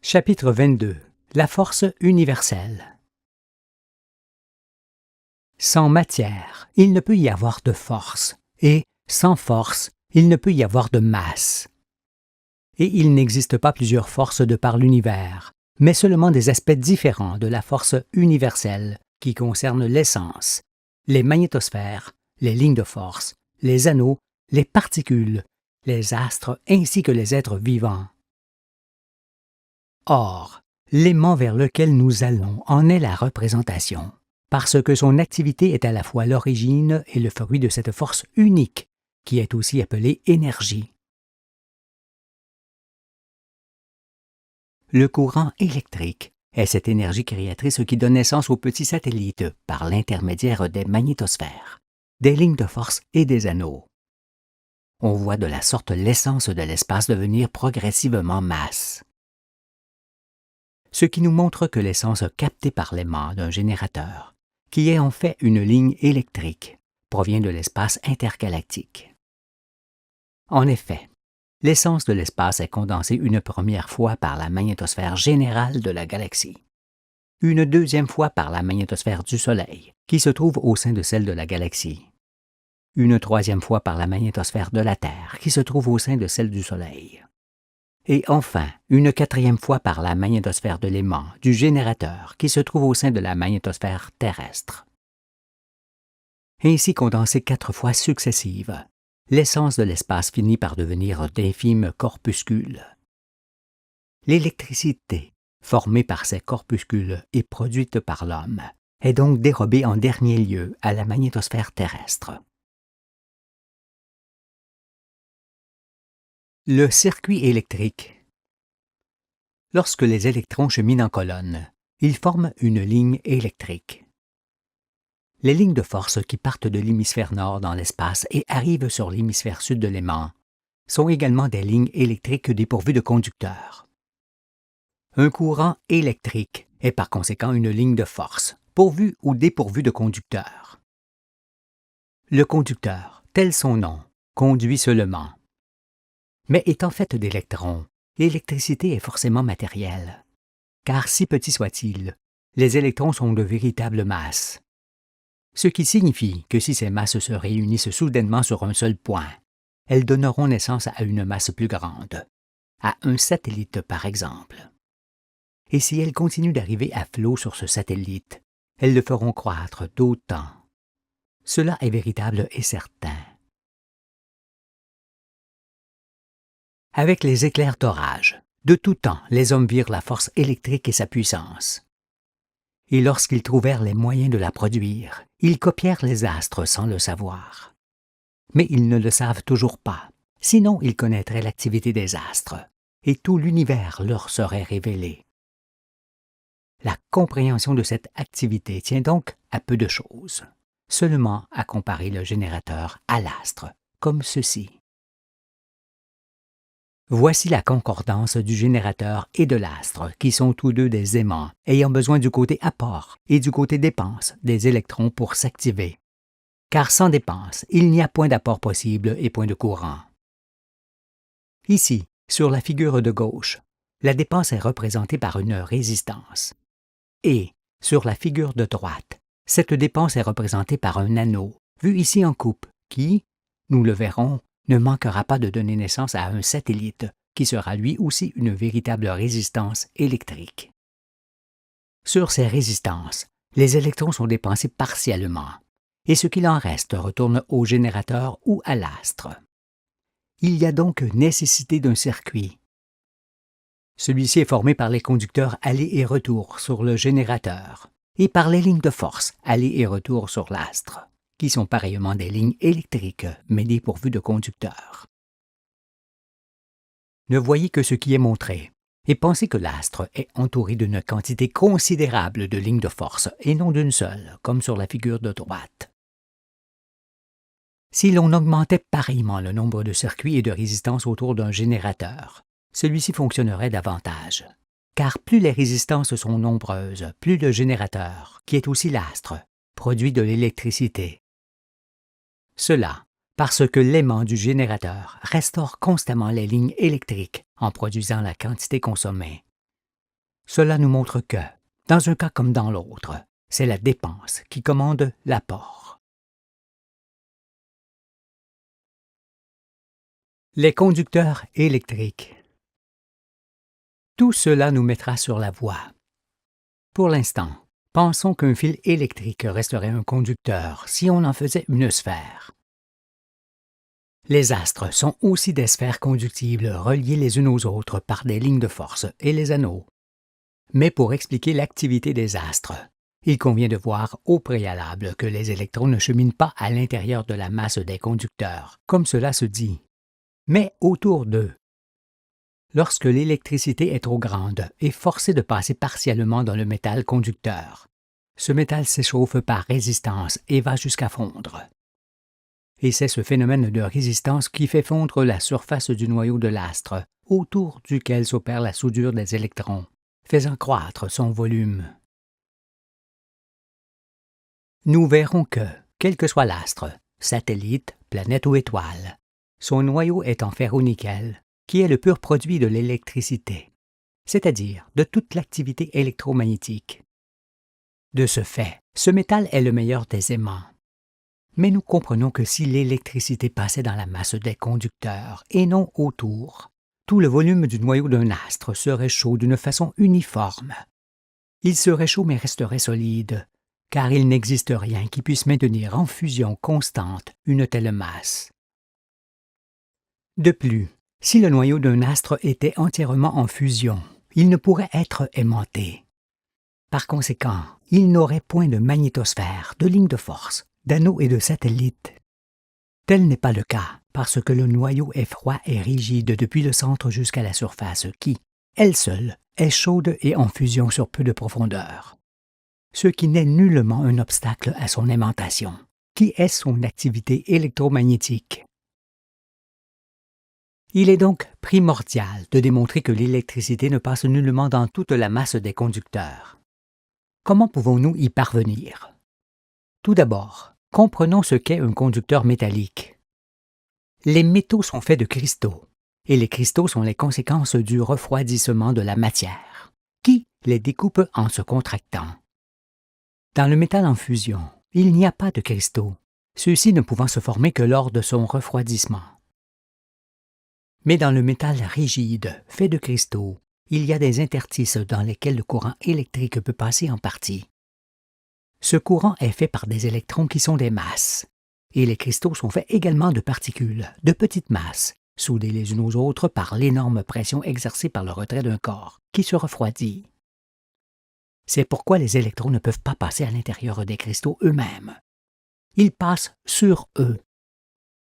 Chapitre 22. La force universelle. Sans matière, il ne peut y avoir de force, et sans force, il ne peut y avoir de masse. Et il n'existe pas plusieurs forces de par l'univers, mais seulement des aspects différents de la force universelle qui concernent l'essence, les magnétosphères, les lignes de force, les anneaux, les particules, les astres ainsi que les êtres vivants. Or, l'aimant vers lequel nous allons en est la représentation, parce que son activité est à la fois l'origine et le fruit de cette force unique, qui est aussi appelée énergie. Le courant électrique est cette énergie créatrice qui donne naissance aux petits satellites par l'intermédiaire des magnétosphères, des lignes de force et des anneaux. On voit de la sorte l'essence de l'espace devenir progressivement masse. Ce qui nous montre que l'essence captée par l'aimant d'un générateur, qui est en fait une ligne électrique, provient de l'espace intergalactique. En effet, l'essence de l'espace est condensée une première fois par la magnétosphère générale de la galaxie, une deuxième fois par la magnétosphère du Soleil, qui se trouve au sein de celle de la galaxie, une troisième fois par la magnétosphère de la Terre, qui se trouve au sein de celle du Soleil, et enfin une quatrième fois par la magnétosphère de l'aimant du générateur qui se trouve au sein de la magnétosphère terrestre. Ainsi condensée 4 fois successives, l'essence de l'espace finit par devenir d'infimes corpuscules. L'électricité, formée par ces corpuscules et produite par l'homme, est donc dérobée en dernier lieu à la magnétosphère terrestre. Le circuit électrique. Lorsque les électrons cheminent en colonne, ils forment une ligne électrique. Les lignes de force qui partent de l'hémisphère nord dans l'espace et arrivent sur l'hémisphère sud de l'aimant sont également des lignes électriques dépourvues de conducteurs. Un courant électrique est par conséquent une ligne de force, pourvue ou dépourvue de conducteurs. Le conducteur, tel son nom, conduit seulement. Mais étant faite d'électrons, l'électricité est forcément matérielle. Car si petits soient-ils, les électrons sont de véritables masses. Ce qui signifie que si ces masses se réunissent soudainement sur un seul point, elles donneront naissance à une masse plus grande, à un satellite par exemple. Et si elles continuent d'arriver à flot sur ce satellite, elles le feront croître d'autant. Cela est véritable et certain. Avec les éclairs d'orage, de tout temps, les hommes virent la force électrique et sa puissance. Et lorsqu'ils trouvèrent les moyens de la produire, ils copièrent les astres sans le savoir. Mais ils ne le savent toujours pas, sinon ils connaîtraient l'activité des astres, et tout l'univers leur serait révélé. La compréhension de cette activité tient donc à peu de choses, seulement à comparer le générateur à l'astre, comme ceci. Voici la concordance du générateur et de l'astre, qui sont tous deux des aimants, ayant besoin du côté apport et du côté dépense des électrons pour s'activer. Car sans dépense, il n'y a point d'apport possible et point de courant. Ici, sur la figure de gauche, la dépense est représentée par une résistance. Et, sur la figure de droite, cette dépense est représentée par un anneau, vu ici en coupe, qui, nous le verrons, ne manquera pas de donner naissance à un satellite, qui sera lui aussi une véritable résistance électrique. Sur ces résistances, les électrons sont dépensés partiellement, et ce qu'il en reste retourne au générateur ou à l'astre. Il y a donc nécessité d'un circuit. Celui-ci est formé par les conducteurs aller et retour sur le générateur, et par les lignes de force aller et retour sur l'astre, qui sont pareillement des lignes électriques, mais dépourvues de conducteurs. Ne voyez que ce qui est montré, et pensez que l'astre est entouré d'une quantité considérable de lignes de force, et non d'une seule, comme sur la figure de droite. Si l'on augmentait pareillement le nombre de circuits et de résistances autour d'un générateur, celui-ci fonctionnerait davantage. Car plus les résistances sont nombreuses, plus le générateur, qui est aussi l'astre, produit de l'électricité. Cela parce que l'aimant du générateur restaure constamment les lignes électriques en produisant la quantité consommée. Cela nous montre que, dans un cas comme dans l'autre, c'est la dépense qui commande l'apport. Les conducteurs électriques. Tout cela nous mettra sur la voie. Pour l'instant, pensons qu'un fil électrique resterait un conducteur si on en faisait une sphère. Les astres sont aussi des sphères conductibles reliées les unes aux autres par des lignes de force et les anneaux. Mais pour expliquer l'activité des astres, il convient de voir au préalable que les électrons ne cheminent pas à l'intérieur de la masse des conducteurs, comme cela se dit, mais autour d'eux. Lorsque l'électricité est trop grande et forcée de passer partiellement dans le métal conducteur, ce métal s'échauffe par résistance et va jusqu'à fondre. Et c'est ce phénomène de résistance qui fait fondre la surface du noyau de l'astre, autour duquel s'opère la soudure des électrons, faisant croître son volume. Nous verrons que, quel que soit l'astre, satellite, planète ou étoile, son noyau est en ferro-nickel, qui est le pur produit de l'électricité, c'est-à-dire de toute l'activité électromagnétique. De ce fait, ce métal est le meilleur des aimants. Mais nous comprenons que si l'électricité passait dans la masse des conducteurs et non autour, tout le volume du noyau d'un astre serait chaud d'une façon uniforme. Il serait chaud mais resterait solide, car il n'existe rien qui puisse maintenir en fusion constante une telle masse. De plus, si le noyau d'un astre était entièrement en fusion, il ne pourrait être aimanté. Par conséquent, il n'aurait point de magnétosphère, de ligne de force, d'anneaux et de satellites. Tel n'est pas le cas, parce que le noyau est froid et rigide depuis le centre jusqu'à la surface qui, elle seule, est chaude et en fusion sur peu de profondeur. Ce qui n'est nullement un obstacle à son aimantation, qui est son activité électromagnétique. Il est donc primordial de démontrer que l'électricité ne passe nullement dans toute la masse des conducteurs. Comment pouvons-nous y parvenir? Tout d'abord, comprenons ce qu'est un conducteur métallique. Les métaux sont faits de cristaux, et les cristaux sont les conséquences du refroidissement de la matière, qui les découpe en se contractant. Dans le métal en fusion, il n'y a pas de cristaux, ceux-ci ne pouvant se former que lors de son refroidissement. Mais dans le métal rigide, fait de cristaux, il y a des interstices dans lesquels le courant électrique peut passer en partie. Ce courant est fait par des électrons qui sont des masses, et les cristaux sont faits également de particules, de petites masses, soudées les unes aux autres par l'énorme pression exercée par le retrait d'un corps, qui se refroidit. C'est pourquoi les électrons ne peuvent pas passer à l'intérieur des cristaux eux-mêmes. Ils passent sur eux.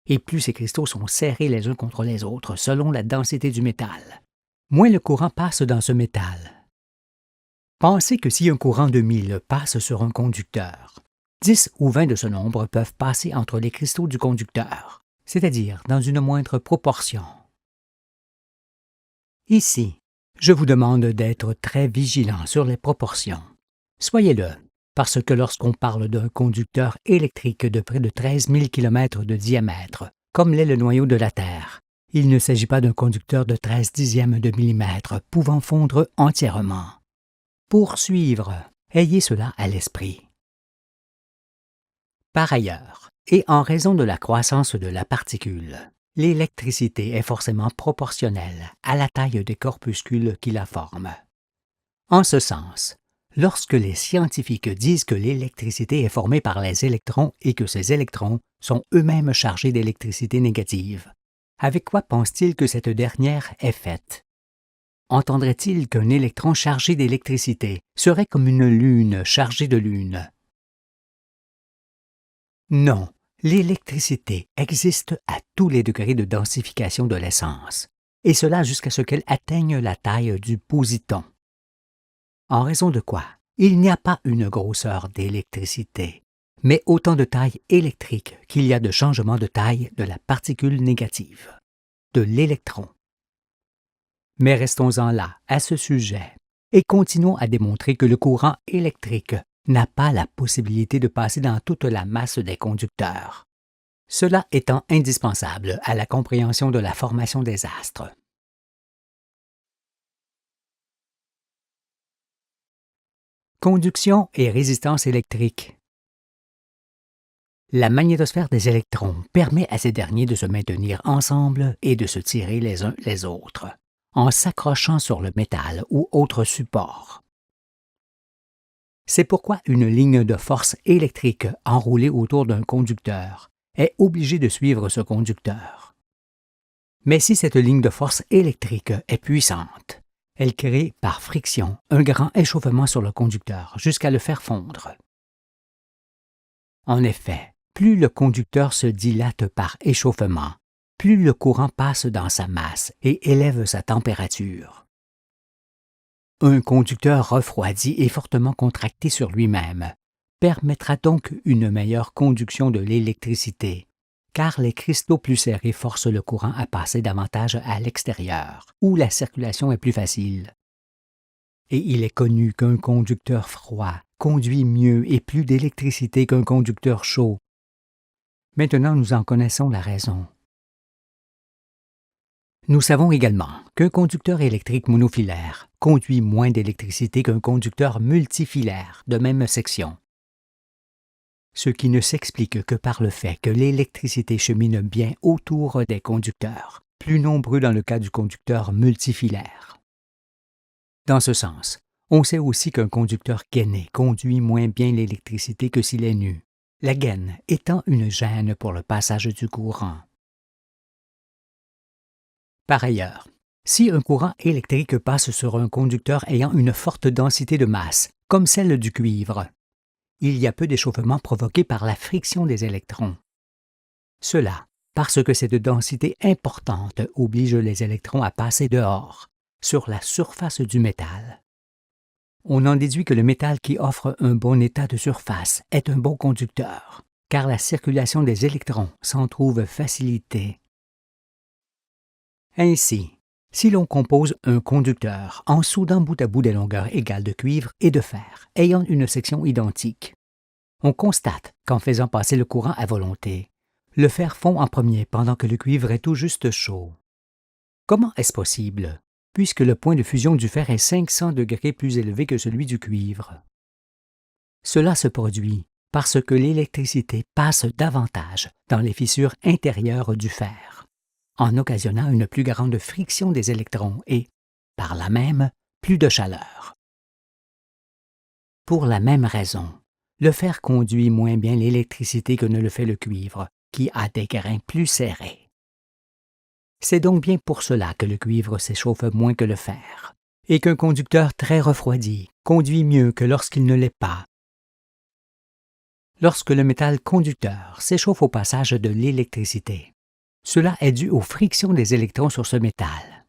Et plus ces cristaux sont serrés les uns contre les autres selon la densité du métal, moins le courant passe dans ce métal. Pensez que si un courant de 1000 passe sur un conducteur, 10 ou 20 de ce nombre peuvent passer entre les cristaux du conducteur, c'est-à-dire dans une moindre proportion. Ici, je vous demande d'être très vigilant sur les proportions. Soyez-le, parce que lorsqu'on parle d'un conducteur électrique de près de 13 000 km de diamètre, comme l'est le noyau de la Terre, il ne s'agit pas d'un conducteur de 13 dixièmes de millimètre pouvant fondre entièrement. Pour suivre, ayez cela à l'esprit. Par ailleurs, et en raison de la croissance de la particule, l'électricité est forcément proportionnelle à la taille des corpuscules qui la forment. En ce sens, lorsque les scientifiques disent que l'électricité est formée par les électrons et que ces électrons sont eux-mêmes chargés d'électricité négative, avec quoi pensent-ils que cette dernière est faite? Entendrait-il qu'un électron chargé d'électricité serait comme une lune chargée de lune? Non, l'électricité existe à tous les degrés de densification de l'essence, et cela jusqu'à ce qu'elle atteigne la taille du positon. En raison de quoi, il n'y a pas une grosseur d'électricité, mais autant de taille électrique qu'il y a de changement de taille de la particule négative, de l'électron. Mais restons-en là, à ce sujet, et continuons à démontrer que le courant électrique n'a pas la possibilité de passer dans toute la masse des conducteurs, cela étant indispensable à la compréhension de la formation des astres. Conduction et résistance électrique. La magnétosphère des électrons permet à ces derniers de se maintenir ensemble et de se tirer les uns les autres, en s'accrochant sur le métal ou autre support. C'est pourquoi une ligne de force électrique enroulée autour d'un conducteur est obligée de suivre ce conducteur. Mais si cette ligne de force électrique est puissante, elle crée par friction un grand échauffement sur le conducteur jusqu'à le faire fondre. En effet, plus le conducteur se dilate par échauffement, plus le courant passe dans sa masse et élève sa température. Un conducteur refroidi et fortement contracté sur lui-même permettra donc une meilleure conduction de l'électricité, car les cristaux plus serrés forcent le courant à passer davantage à l'extérieur, où la circulation est plus facile. Et il est connu qu'un conducteur froid conduit mieux et plus d'électricité qu'un conducteur chaud. Maintenant, nous en connaissons la raison. Nous savons également qu'un conducteur électrique monofilaire conduit moins d'électricité qu'un conducteur multifilaire de même section. Ce qui ne s'explique que par le fait que l'électricité chemine bien autour des conducteurs, plus nombreux dans le cas du conducteur multifilaire. Dans ce sens, on sait aussi qu'un conducteur gainé conduit moins bien l'électricité que s'il est nu, la gaine étant une gêne pour le passage du courant. Par ailleurs, si un courant électrique passe sur un conducteur ayant une forte densité de masse, comme celle du cuivre, il y a peu d'échauffement provoqué par la friction des électrons. Cela parce que cette densité importante oblige les électrons à passer dehors, sur la surface du métal. On en déduit que le métal qui offre un bon état de surface est un bon conducteur, car la circulation des électrons s'en trouve facilitée. Ainsi, si l'on compose un conducteur en soudant bout à bout des longueurs égales de cuivre et de fer ayant une section identique, on constate qu'en faisant passer le courant à volonté, le fer fond en premier pendant que le cuivre est tout juste chaud. Comment est-ce possible, puisque le point de fusion du fer est 500 degrés plus élevé que celui du cuivre? Cela se produit parce que l'électricité passe davantage dans les fissures intérieures du fer, en occasionnant une plus grande friction des électrons et, par là même, plus de chaleur. Pour la même raison, le fer conduit moins bien l'électricité que ne le fait le cuivre, qui a des grains plus serrés. C'est donc bien pour cela que le cuivre s'échauffe moins que le fer, et qu'un conducteur très refroidi conduit mieux que lorsqu'il ne l'est pas. Lorsque le métal conducteur s'échauffe au passage de l'électricité, cela est dû aux frictions des électrons sur ce métal,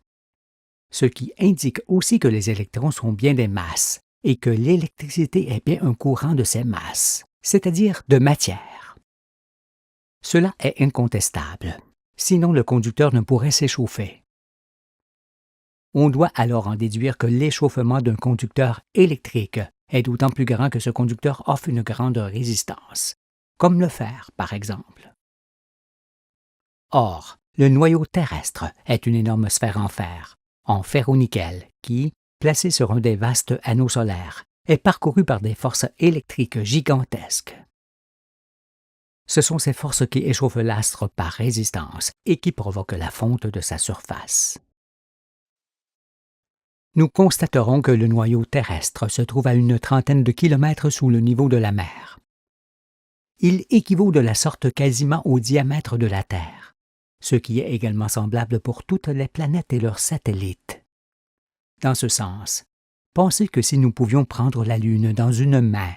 ce qui indique aussi que les électrons sont bien des masses et que l'électricité est bien un courant de ces masses, c'est-à-dire de matière. Cela est incontestable. Sinon le conducteur ne pourrait s'échauffer. On doit alors en déduire que l'échauffement d'un conducteur électrique est d'autant plus grand que ce conducteur offre une grande résistance, comme le fer par exemple. Or, le noyau terrestre est une énorme sphère en ferro-nickel, qui, placée sur un des vastes anneaux solaires, est parcouru par des forces électriques gigantesques. Ce sont ces forces qui échauffent l'astre par résistance et qui provoquent la fonte de sa surface. Nous constaterons que le noyau terrestre se trouve à une trentaine de kilomètres sous le niveau de la mer. Il équivaut de la sorte quasiment au diamètre de la Terre, ce qui est également semblable pour toutes les planètes et leurs satellites. Dans ce sens, pensez que si nous pouvions prendre la Lune dans une main,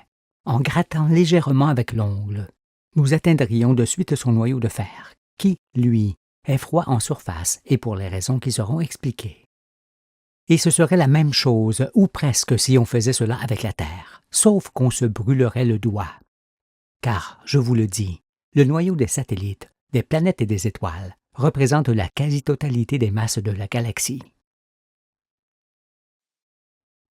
en grattant légèrement avec l'ongle, nous atteindrions de suite son noyau de fer, qui, lui, est froid en surface et pour les raisons qui seront expliquées. Et ce serait la même chose, ou presque, si on faisait cela avec la Terre, sauf qu'on se brûlerait le doigt. Car, je vous le dis, le noyau des satellites, des planètes et des étoiles représente la quasi-totalité des masses de la galaxie.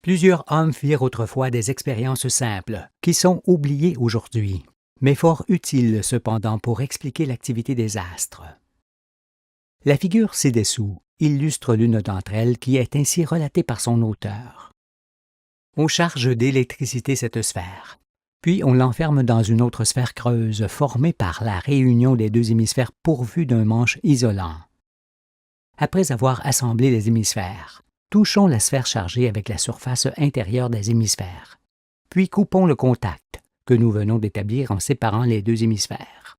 Plusieurs hommes firent autrefois des expériences simples, qui sont oubliées aujourd'hui, mais fort utiles cependant pour expliquer l'activité des astres. La figure ci-dessous illustre l'une d'entre elles qui est ainsi relatée par son auteur. On charge d'électricité cette sphère, puis on l'enferme dans une autre sphère creuse formée par la réunion des deux hémisphères pourvus d'un manche isolant. Après avoir assemblé les hémisphères, touchons la sphère chargée avec la surface intérieure des hémisphères, puis coupons le contact que nous venons d'établir en séparant les deux hémisphères.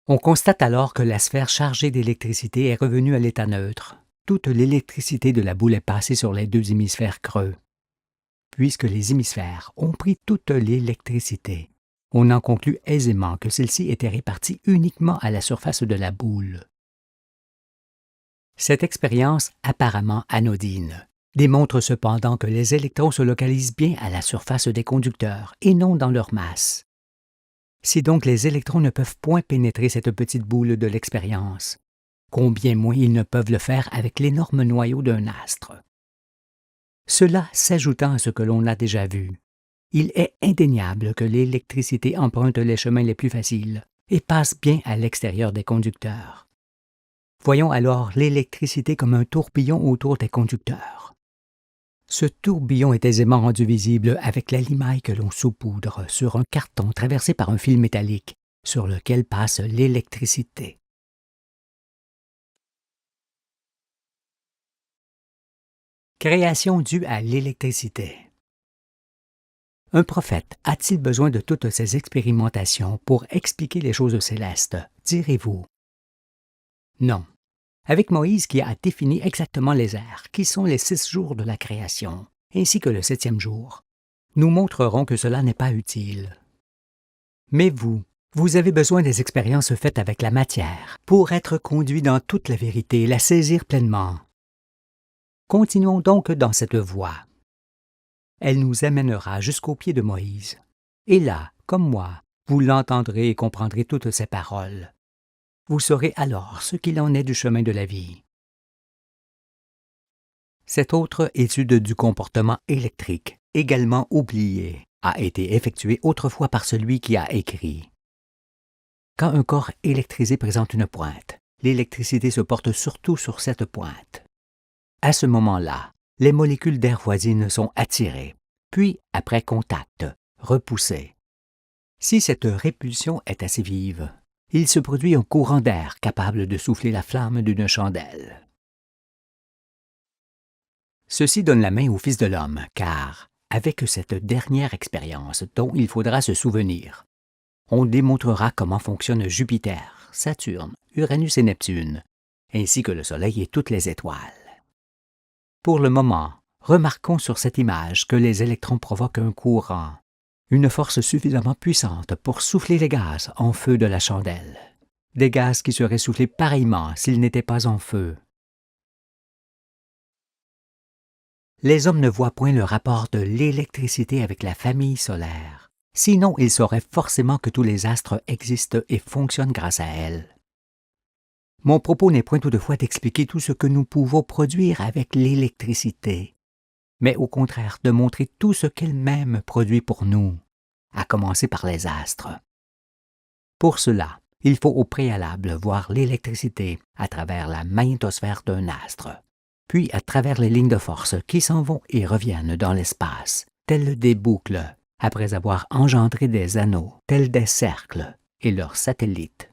On constate alors que la sphère chargée d'électricité est revenue à l'état neutre. Toute l'électricité de la boule est passée sur les deux hémisphères creux. Puisque les hémisphères ont pris toute l'électricité, on en conclut aisément que celle-ci était répartie uniquement à la surface de la boule. Cette expérience, apparemment anodine, démontre cependant que les électrons se localisent bien à la surface des conducteurs et non dans leur masse. Si donc les électrons ne peuvent point pénétrer cette petite boule de l'expérience, combien moins ils ne peuvent le faire avec l'énorme noyau d'un astre. Cela s'ajoutant à ce que l'on a déjà vu, il est indéniable que l'électricité emprunte les chemins les plus faciles et passe bien à l'extérieur des conducteurs. Voyons alors l'électricité comme un tourbillon autour des conducteurs. Ce tourbillon est aisément rendu visible avec la limaille que l'on saupoudre sur un carton traversé par un fil métallique sur lequel passe l'électricité. Création due à l'électricité. Un prophète a-t-il besoin de toutes ces expérimentations pour expliquer les choses célestes, direz-vous? Non. Avec Moïse qui a défini exactement les ères, qui sont les 6 jours de la création, ainsi que le 7e jour, nous montrerons que cela n'est pas utile. Mais vous avez besoin des expériences faites avec la matière pour être conduit dans toute la vérité et la saisir pleinement. Continuons donc dans cette voie. Elle nous amènera jusqu'au pied de Moïse. Et là, comme moi, vous l'entendrez et comprendrez toutes ses paroles. Vous saurez alors ce qu'il en est du chemin de la vie. Cette autre étude du comportement électrique, également oubliée, a été effectuée autrefois par celui qui a écrit. Quand un corps électrisé présente une pointe, l'électricité se porte surtout sur cette pointe. À ce moment-là, les molécules d'air voisines sont attirées, puis, après contact, repoussées. Si cette répulsion est assez vive, il se produit un courant d'air capable de souffler la flamme d'une chandelle. Ceci donne la main au Fils de l'homme, car, avec cette dernière expérience dont il faudra se souvenir, on démontrera comment fonctionnent Jupiter, Saturne, Uranus et Neptune, ainsi que le Soleil et toutes les étoiles. Pour le moment, remarquons sur cette image que les électrons provoquent un courant, une force suffisamment puissante pour souffler les gaz en feu de la chandelle, des gaz qui seraient soufflés pareillement s'ils n'étaient pas en feu. Les hommes ne voient point le rapport de l'électricité avec la famille solaire, sinon ils sauraient forcément que tous les astres existent et fonctionnent grâce à elle. Mon propos n'est point toutefois d'expliquer tout ce que nous pouvons produire avec l'électricité, mais au contraire de montrer tout ce qu'elle-même produit pour nous, à commencer par les astres. Pour cela, il faut au préalable voir l'électricité à travers la magnétosphère d'un astre, puis à travers les lignes de force qui s'en vont et reviennent dans l'espace, telles des boucles, après avoir engendré des anneaux, tels des cercles, et leurs satellites.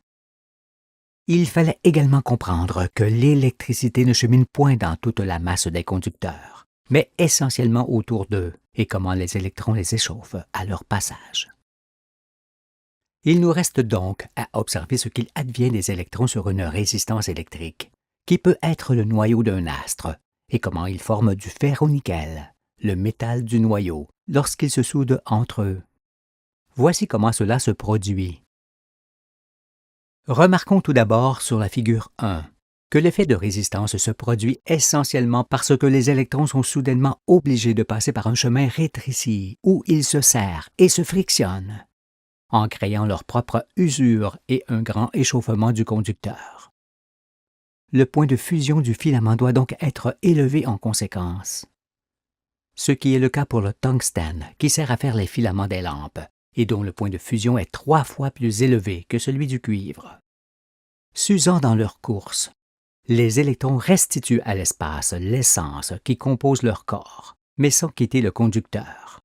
Il fallait également comprendre que l'électricité ne chemine point dans toute la masse des conducteurs, mais essentiellement autour d'eux, et comment les électrons les échauffent à leur passage. Il nous reste donc à observer ce qu'il advient des électrons sur une résistance électrique, qui peut être le noyau d'un astre, et comment ils forment du ferro-nickel, le métal du noyau, lorsqu'ils se soudent entre eux. Voici comment cela se produit. Remarquons tout d'abord sur la figure 1 que l'effet de résistance se produit essentiellement parce que les électrons sont soudainement obligés de passer par un chemin rétréci où ils se serrent et se frictionnent, en créant leur propre usure et un grand échauffement du conducteur. Le point de fusion du filament doit donc être élevé en conséquence. Ce qui est le cas pour le tungstène qui sert à faire les filaments des lampes, et dont le point de fusion est 3 fois plus élevé que celui du cuivre. S'usant dans leur course, les électrons restituent à l'espace l'essence qui compose leur corps, mais sans quitter le conducteur.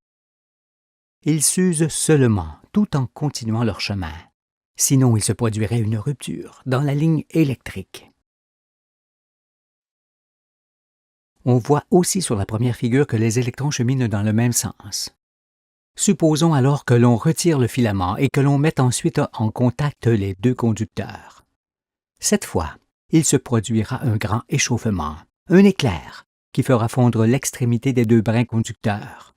Ils s'usent seulement tout en continuant leur chemin. Sinon, il se produirait une rupture dans la ligne électrique. On voit aussi sur la première figure que les électrons cheminent dans le même sens. Supposons alors que l'on retire le filament et que l'on mette ensuite en contact les deux conducteurs. Cette fois, il se produira un grand échauffement, un éclair, qui fera fondre l'extrémité des deux brins conducteurs.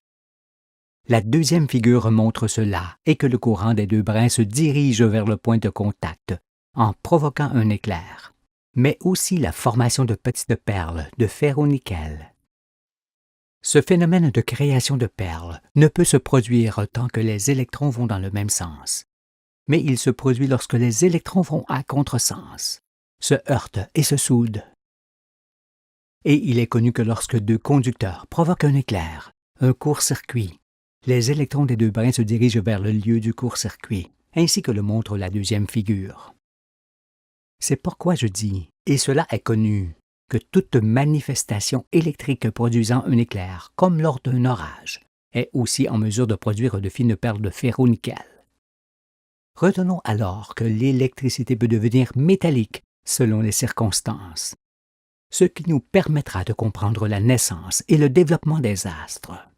La deuxième figure montre cela et que le courant des deux brins se dirige vers le point de contact en provoquant un éclair, mais aussi la formation de petites perles de ferro-nickel. Ce phénomène de création de perles ne peut se produire tant que les électrons vont dans le même sens, mais il se produit lorsque les électrons vont à contresens, se heurtent et se soudent. Et il est connu que lorsque deux conducteurs provoquent un éclair, un court-circuit, les électrons des deux brins se dirigent vers le lieu du court-circuit, ainsi que le montre la deuxième figure. C'est pourquoi je dis, et cela est connu, que toute manifestation électrique produisant un éclair, comme lors d'un orage, est aussi en mesure de produire de fines perles de ferro-nickel. Retenons alors que l'électricité peut devenir métallique selon les circonstances, ce qui nous permettra de comprendre la naissance et le développement des astres.